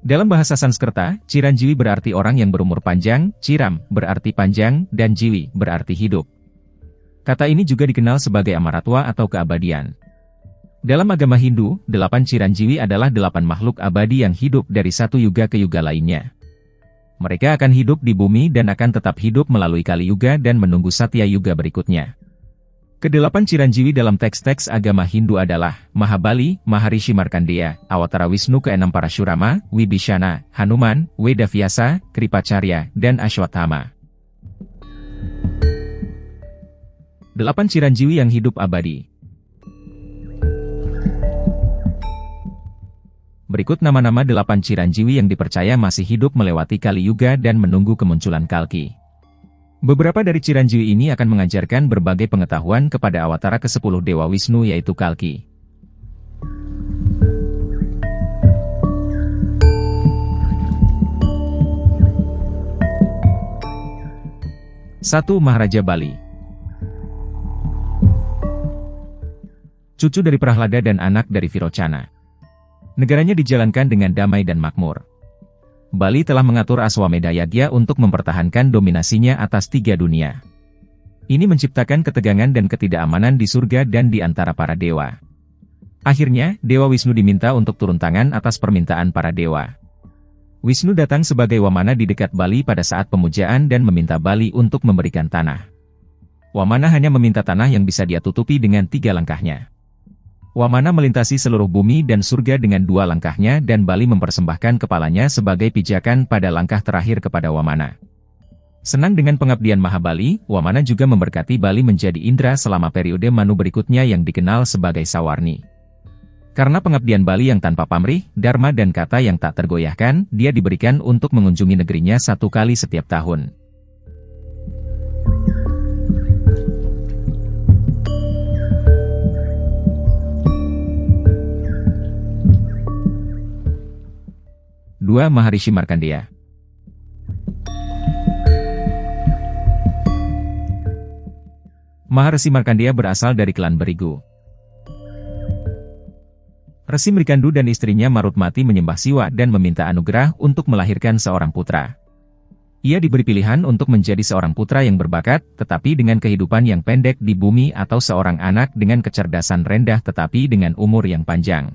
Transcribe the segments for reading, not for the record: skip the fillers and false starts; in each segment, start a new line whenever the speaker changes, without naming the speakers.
Dalam bahasa Sanskerta, Chiranjeevi berarti orang yang berumur panjang, Chiram berarti panjang, dan Jeevi berarti hidup. Kata ini juga dikenal sebagai Amaratwa atau keabadian. Dalam agama Hindu, 8 Chiranjeevi adalah 8 makhluk abadi yang hidup dari satu yuga ke yuga lainnya. Mereka akan hidup di bumi dan akan tetap hidup melalui Kali Yuga dan menunggu Satya Yuga berikutnya. Kedelapan Chiranjeevi dalam teks-teks agama Hindu adalah Mahabali, Maharishi Markandeya, Awatara Wisnu ke-6 Parashurama, Wibhishana, Hanuman, Vedavyasa, Kripacarya, dan Ashwatthama. 8 Chiranjeevi yang hidup abadi. Berikut nama-nama 8 Chiranjeevi yang dipercaya masih hidup melewati Kali Yuga dan menunggu kemunculan Kalki. Beberapa dari Chiranjeevi ini akan mengajarkan berbagai pengetahuan kepada awatara ke-10 Dewa Wisnu yaitu Kalki. 1. Maharaja Bali. Cucu dari Prahlada dan anak dari Virocana. Negaranya dijalankan dengan damai dan makmur. Bali telah mengatur Aswamedha Yagya untuk mempertahankan dominasinya atas 3 dunia. Ini menciptakan ketegangan dan ketidakamanan di surga dan di antara para dewa. Akhirnya, Dewa Wisnu diminta untuk turun tangan atas permintaan para dewa. Wisnu datang sebagai Wamana di dekat Bali pada saat pemujaan dan meminta Bali untuk memberikan tanah. Wamana hanya meminta tanah yang bisa dia tutupi dengan 3 langkahnya. Wamana melintasi seluruh bumi dan surga dengan 2 langkahnya dan Bali mempersembahkan kepalanya sebagai pijakan pada langkah terakhir kepada Wamana. Senang dengan pengabdian Mahabali, Wamana juga memberkati Bali menjadi Indra selama periode Manu berikutnya yang dikenal sebagai Sawarni. Karena pengabdian Bali yang tanpa pamrih, dharma dan kata yang tak tergoyahkan, dia diberikan untuk mengunjungi negerinya 1 kali setiap tahun. Dua Maharishi Markandeya. Maharishi Markandeya berasal dari klan Berigu. Resi Mrikandu dan istrinya Marutmati menyembah Siwa dan meminta anugerah untuk melahirkan seorang putra. Ia diberi pilihan untuk menjadi seorang putra yang berbakat, tetapi dengan kehidupan yang pendek di bumi atau seorang anak dengan kecerdasan rendah tetapi dengan umur yang panjang.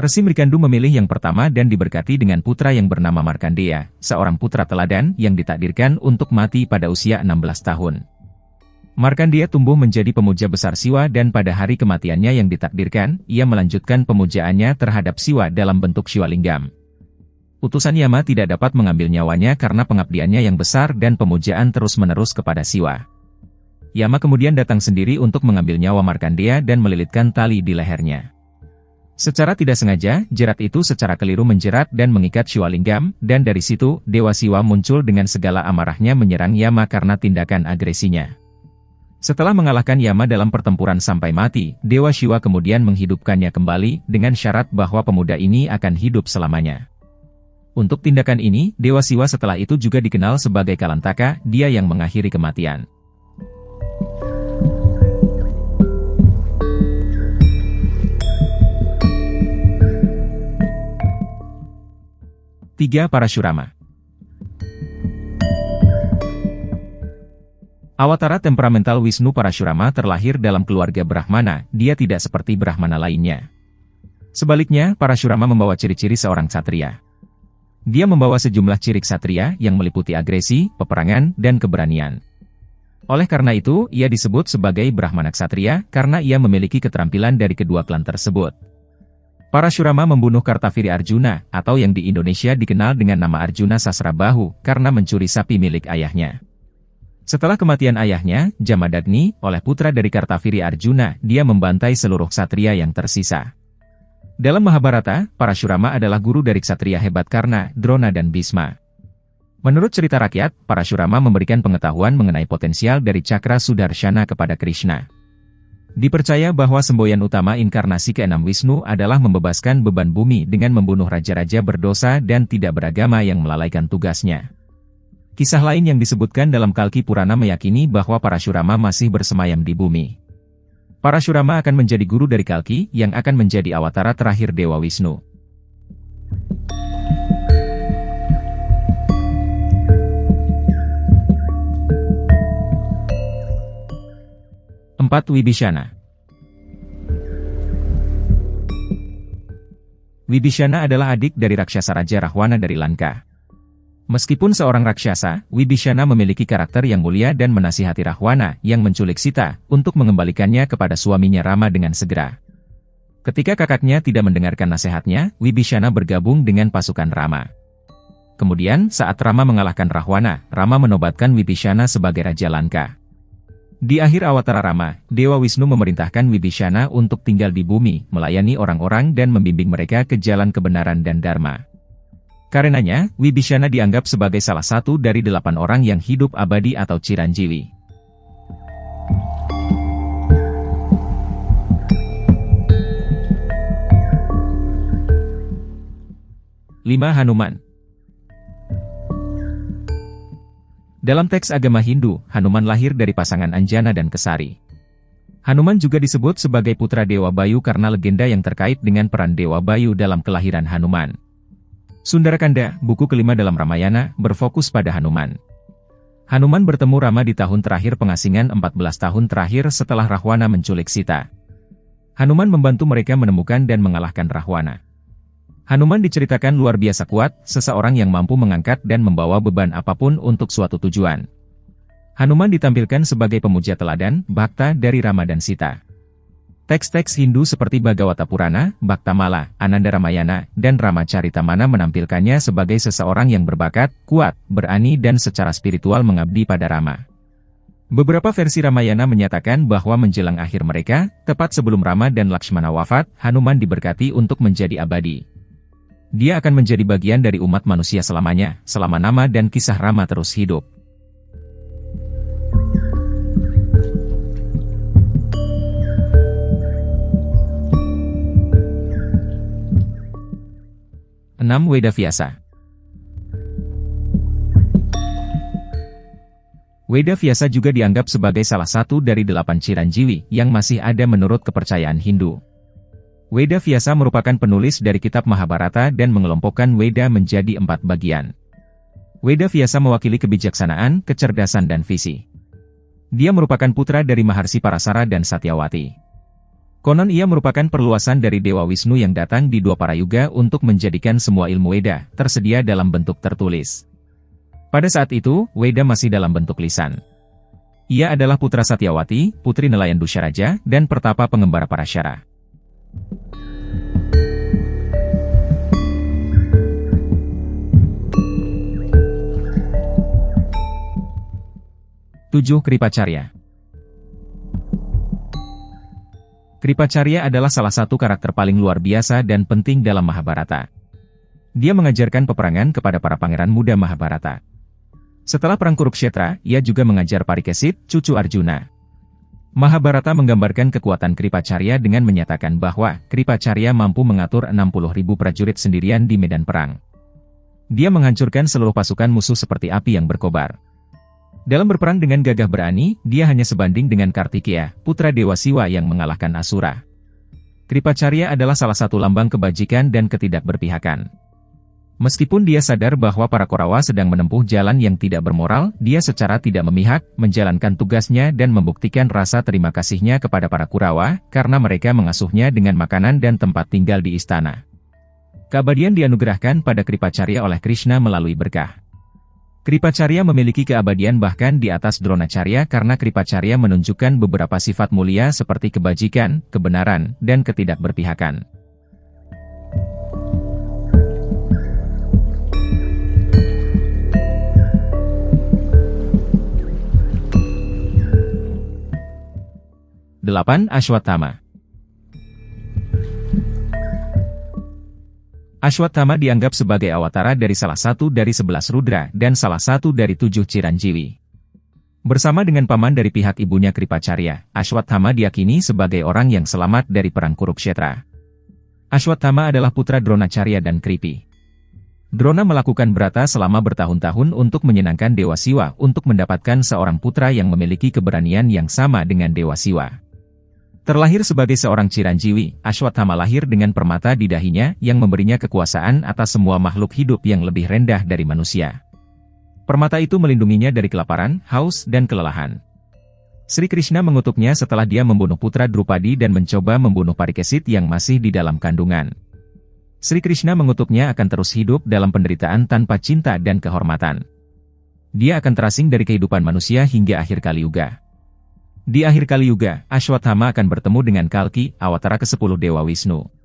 Resi Mrikandu memilih yang pertama dan diberkati dengan putra yang bernama Markandeya, seorang putra teladan yang ditakdirkan untuk mati pada usia 16 tahun. Markandeya tumbuh menjadi pemuja besar Siwa dan pada hari kematiannya yang ditakdirkan, ia melanjutkan pemujaannya terhadap Siwa dalam bentuk Shivalingam. Utusan Yama tidak dapat mengambil nyawanya karena pengabdiannya yang besar dan pemujaan terus-menerus kepada Siwa. Yama kemudian datang sendiri untuk mengambil nyawa Markandeya dan melilitkan tali di lehernya. Secara tidak sengaja, jerat itu secara keliru menjerat dan mengikat Shivalingam, dan dari situ, Dewa Siwa muncul dengan segala amarahnya menyerang Yama karena tindakan agresinya. Setelah mengalahkan Yama dalam pertempuran sampai mati, Dewa Siwa kemudian menghidupkannya kembali, dengan syarat bahwa pemuda ini akan hidup selamanya. Untuk tindakan ini, Dewa Siwa setelah itu juga dikenal sebagai Kalantaka, dia yang mengakhiri kematian. Tiga Parashurama. Awatara temperamental Wisnu Parashurama terlahir dalam keluarga Brahmana, dia tidak seperti Brahmana lainnya. Sebaliknya, Parashurama membawa ciri-ciri seorang ksatria. Dia membawa sejumlah ciri ksatria yang meliputi agresi, peperangan, dan keberanian. Oleh karena itu, ia disebut sebagai Brahmana ksatria, karena ia memiliki keterampilan dari kedua klan tersebut. Parashurama membunuh Kartaviri Arjuna, atau yang di Indonesia dikenal dengan nama Arjuna Sasrabahu, karena mencuri sapi milik ayahnya. Setelah kematian ayahnya, Jamadagni, oleh putra dari Kartaviri Arjuna, dia membantai seluruh ksatria yang tersisa. Dalam Mahabharata, Parashurama adalah guru dari ksatria hebat Karna, Drona dan Bhisma. Menurut cerita rakyat, Parashurama memberikan pengetahuan mengenai potensial dari cakra Sudarshana kepada Krishna. Dipercaya bahwa semboyan utama inkarnasi ke-6 Wisnu adalah membebaskan beban bumi dengan membunuh raja-raja berdosa dan tidak beragama yang melalaikan tugasnya. Kisah lain yang disebutkan dalam Kalki Purana meyakini bahwa Parashurama masih bersemayam di bumi. Parashurama akan menjadi guru dari Kalki yang akan menjadi awatara terakhir Dewa Wisnu. 4. Wibishana. Wibishana adalah adik dari raksasa Raja Rahwana dari Lanka. Meskipun seorang raksasa, Wibishana memiliki karakter yang mulia dan menasihati Rahwana yang menculik Sita untuk mengembalikannya kepada suaminya Rama dengan segera. Ketika kakaknya tidak mendengarkan nasihatnya, Wibishana bergabung dengan pasukan Rama. Kemudian, saat Rama mengalahkan Rahwana, Rama menobatkan Wibishana sebagai Raja Lanka. Di akhir awatara Rama, Dewa Wisnu memerintahkan Wibishana untuk tinggal di bumi, melayani orang-orang dan membimbing mereka ke jalan kebenaran dan dharma. Karenanya, Wibishana dianggap sebagai salah satu dari 8 orang yang hidup abadi atau Ciranjiwi. 5. Hanuman. Dalam teks agama Hindu, Hanuman lahir dari pasangan Anjana dan Kesari. Hanuman juga disebut sebagai putra Dewa Bayu karena legenda yang terkait dengan peran Dewa Bayu dalam kelahiran Hanuman. Sundarakanda, buku kelima dalam Ramayana, berfokus pada Hanuman. Hanuman bertemu Rama di tahun terakhir pengasingan 14 tahun terakhir setelah Rahwana menculik Sita. Hanuman membantu mereka menemukan dan mengalahkan Rahwana. Hanuman diceritakan luar biasa kuat, seseorang yang mampu mengangkat dan membawa beban apapun untuk suatu tujuan. Hanuman ditampilkan sebagai pemuja teladan, bhakta dari Rama dan Sita. Teks-teks Hindu seperti Bhagavata Purana, Bhaktamala, Ananda Ramayana, dan Ramacaritamana menampilkannya sebagai seseorang yang berbakat, kuat, berani dan secara spiritual mengabdi pada Rama. Beberapa versi Ramayana menyatakan bahwa menjelang akhir mereka, tepat sebelum Rama dan Lakshmana wafat, Hanuman diberkati untuk menjadi abadi. Dia akan menjadi bagian dari umat manusia selamanya, selama nama dan kisah Rama terus hidup. 6. Vedavyasa. Vedavyasa juga dianggap sebagai salah satu dari 8 Ciranjiwi yang masih ada menurut kepercayaan Hindu. Vedavyasa merupakan penulis dari kitab Mahabharata dan mengelompokkan Veda menjadi 4 bagian. Vedavyasa mewakili kebijaksanaan, kecerdasan dan visi. Dia merupakan putra dari Maharsi Parasara dan Satyawati. Konon ia merupakan perluasan dari Dewa Wisnu yang datang di 2 parayuga untuk menjadikan semua ilmu Veda tersedia dalam bentuk tertulis. Pada saat itu, Veda masih dalam bentuk lisan. Ia adalah putra Satyawati, putri nelayan Dusyaraja, dan pertapa pengembara Parashara. Tujuh. Kripacarya. Kripacarya adalah salah satu karakter paling luar biasa dan penting dalam Mahabharata. Dia mengajarkan peperangan kepada para pangeran muda Mahabharata. Setelah perang Kurukshetra, ia juga mengajar Parikesit, cucu Arjuna. Mahabharata menggambarkan kekuatan Kripacarya dengan menyatakan bahwa Kripacarya mampu mengatur 60.000 prajurit sendirian di medan perang. Dia menghancurkan seluruh pasukan musuh seperti api yang berkobar. Dalam berperang dengan gagah berani, dia hanya sebanding dengan Kartikeya, putra Dewa Siwa yang mengalahkan Asura. Kripacarya adalah salah satu lambang kebajikan dan ketidakberpihakan. Meskipun dia sadar bahwa para Korawa sedang menempuh jalan yang tidak bermoral, dia secara tidak memihak, menjalankan tugasnya dan membuktikan rasa terima kasihnya kepada para Kurawa, karena mereka mengasuhnya dengan makanan dan tempat tinggal di istana. Keabadian dianugerahkan pada Kripacarya oleh Krishna melalui berkah. Kripacarya memiliki keabadian bahkan di atas Dronacarya karena Kripacarya menunjukkan beberapa sifat mulia seperti kebajikan, kebenaran, dan ketidakberpihakan. Delapan. Ashwatthama. Ashwatthama dianggap sebagai awatara dari salah satu dari 11 Rudra dan salah satu dari 7 Ciranjiwi. Bersama dengan paman dari pihak ibunya Kripacarya, Ashwatthama diyakini sebagai orang yang selamat dari perang Kurukshetra. Ashwatthama adalah putra Dronacarya dan Kripi. Drona melakukan brata selama bertahun-tahun untuk menyenangkan Dewa Siwa untuk mendapatkan seorang putra yang memiliki keberanian yang sama dengan Dewa Siwa. Terlahir sebagai seorang Ciranjiwi, Ashwatthama lahir dengan permata di dahinya yang memberinya kekuasaan atas semua makhluk hidup yang lebih rendah dari manusia. Permata itu melindunginya dari kelaparan, haus, dan kelelahan. Sri Krishna mengutuknya setelah dia membunuh putra Drupadi dan mencoba membunuh Parikesit yang masih di dalam kandungan. Sri Krishna mengutuknya akan terus hidup dalam penderitaan tanpa cinta dan kehormatan. Dia akan terasing dari kehidupan manusia hingga akhir Kali Yuga. Di akhir Kali Yuga, Ashwatthama akan bertemu dengan Kalki, awatara ke-10 Dewa Wisnu.